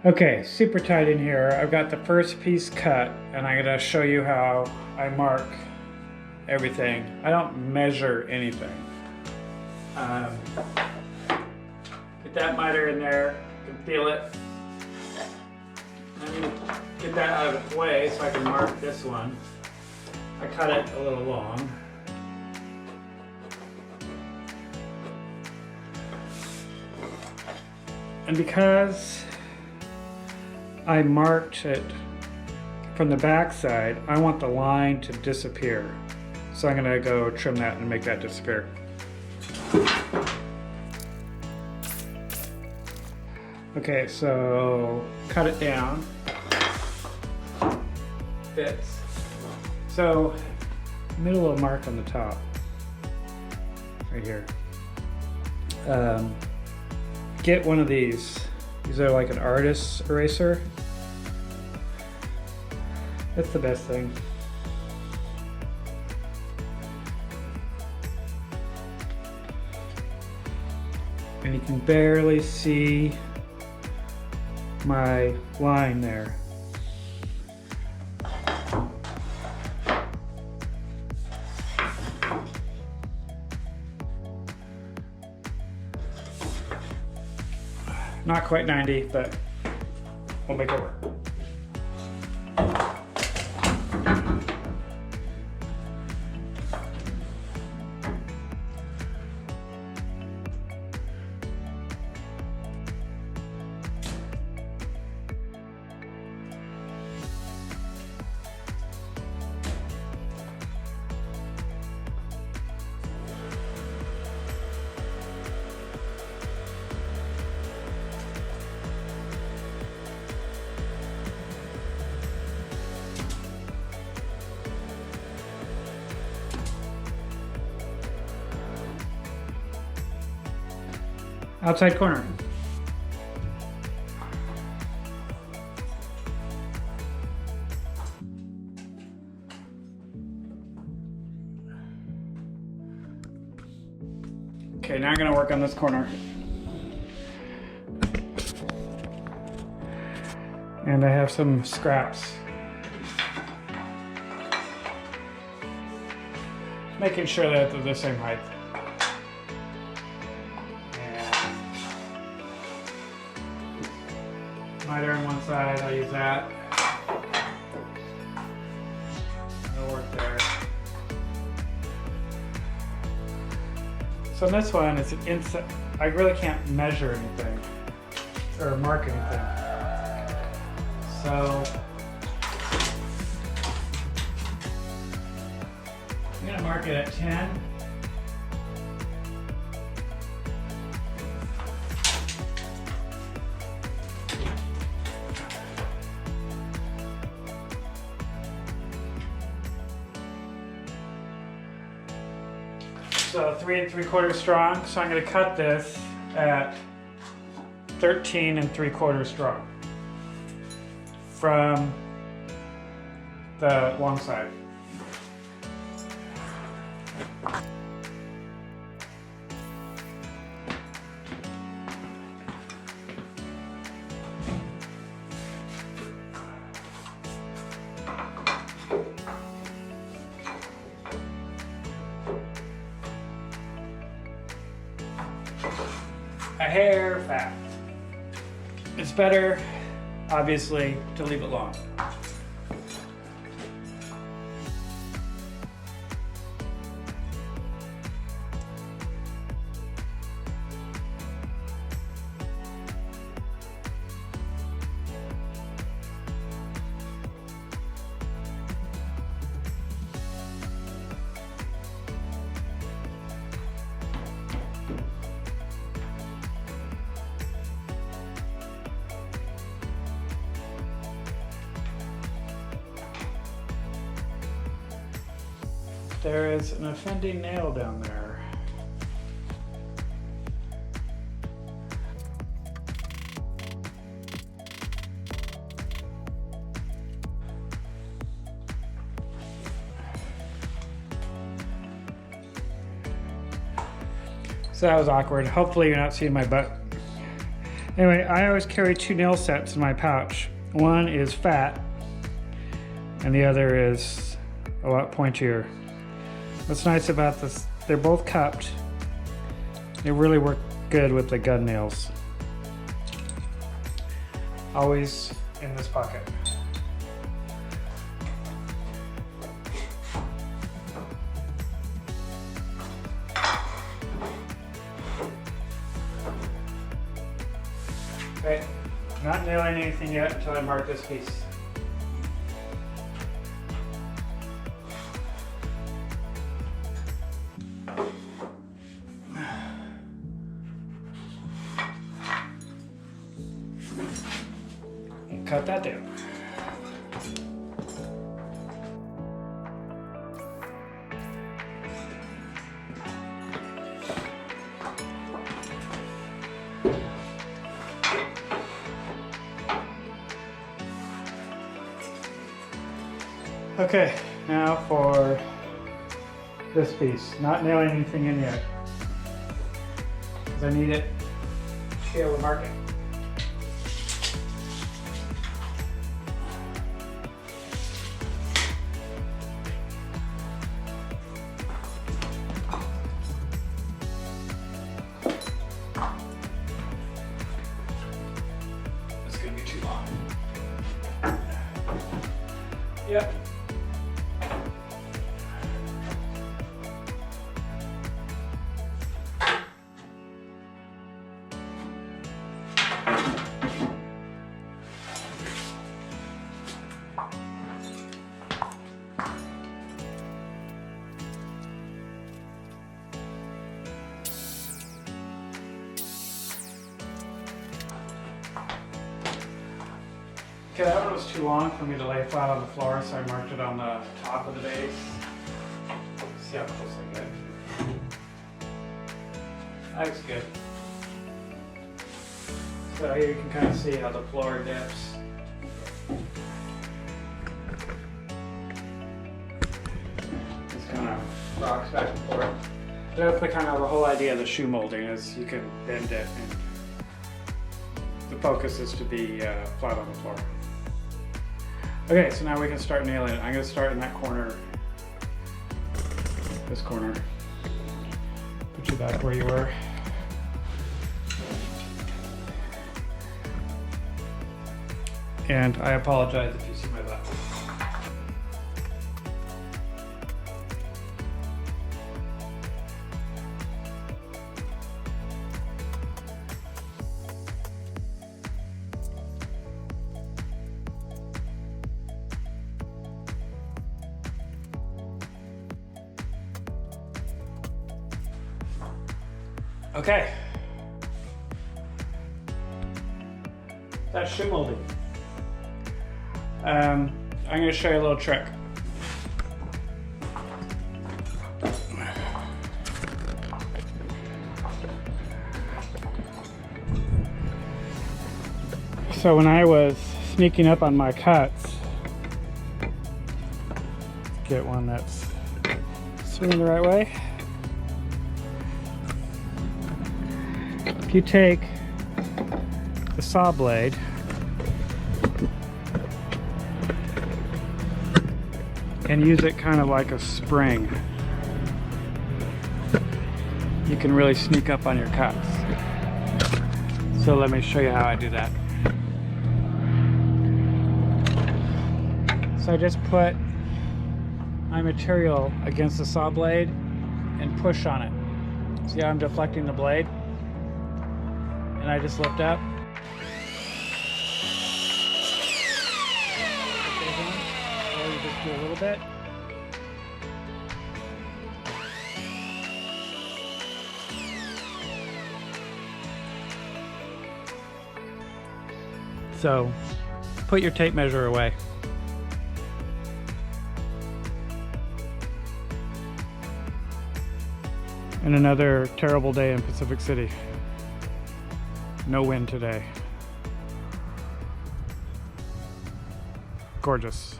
Okay, super tight in here. I've got the first piece cut, and I'm gonna show you how I mark everything. I don't measure anything. Get that miter in there, you can feel it. I'm gonna get that out of the way so I can mark this one. I cut it a little long. And because I marked it from the back side, I want the line to disappear. So I'm gonna go trim that and make that disappear. Okay, so cut it down. Fits. So, middle of mark on the top. Right here. Get one of these. These are like an artist's eraser. That's the best thing. And you can barely see my line there. Not quite 90, but we'll make it work. Outside corner. Okay, now I'm going to work on this corner. And I have some scraps. Making sure that they're the same height. Miter on one side, I'll use that. It'll work there. So on this one, it's an inside. I really can't measure anything or mark anything. So I'm gonna mark it at 10. So 3 3/4 strong. So I'm going to cut this at 13 3/4 strong from the long side. A hair fat. It's better, obviously, to leave it long. There is an offending nail down there. So that was awkward. Hopefully you're not seeing my butt Anyway, I always carry 2 nail sets in my pouch. One is fat, and the other is a lot pointier. What's nice about this, they're both cupped. They really work good with the gun nails. Always in this pocket. Okay, not nailing anything yet until I mark this piece. And cut that down. Okay, now for this piece. Not nailing anything in yet, because I need it to be able to mark it. It's going to be too long. Yep. Okay, that one was too long for me to lay flat on the floor, so I marked it on the top of the base. See how close I get. That looks good. So here you can kind of see how the floor dips. Just kind of rocks back and forth. That's the kind of the whole idea of the shoe molding is you can bend it, and the focus is to be flat on the floor. Okay, so now we can start nailing it. I'm going to start in that corner, this corner. Put you back where you were. And I apologize if you see my left. Okay, that's shoe molding. I'm going to show you a little trick. So when I was sneaking up on my cuts, get one that's swinging the right way. If you take the saw blade and use it kind of like a spring, you can really sneak up on your cuts. So let me show you how I do that. So I just put my material against the saw blade and push on it. See how I'm deflecting the blade? And I just lift up. Or you just do a little bit. So, put your tape measure away. And another terrible day in Pacific City. No wind today. Gorgeous.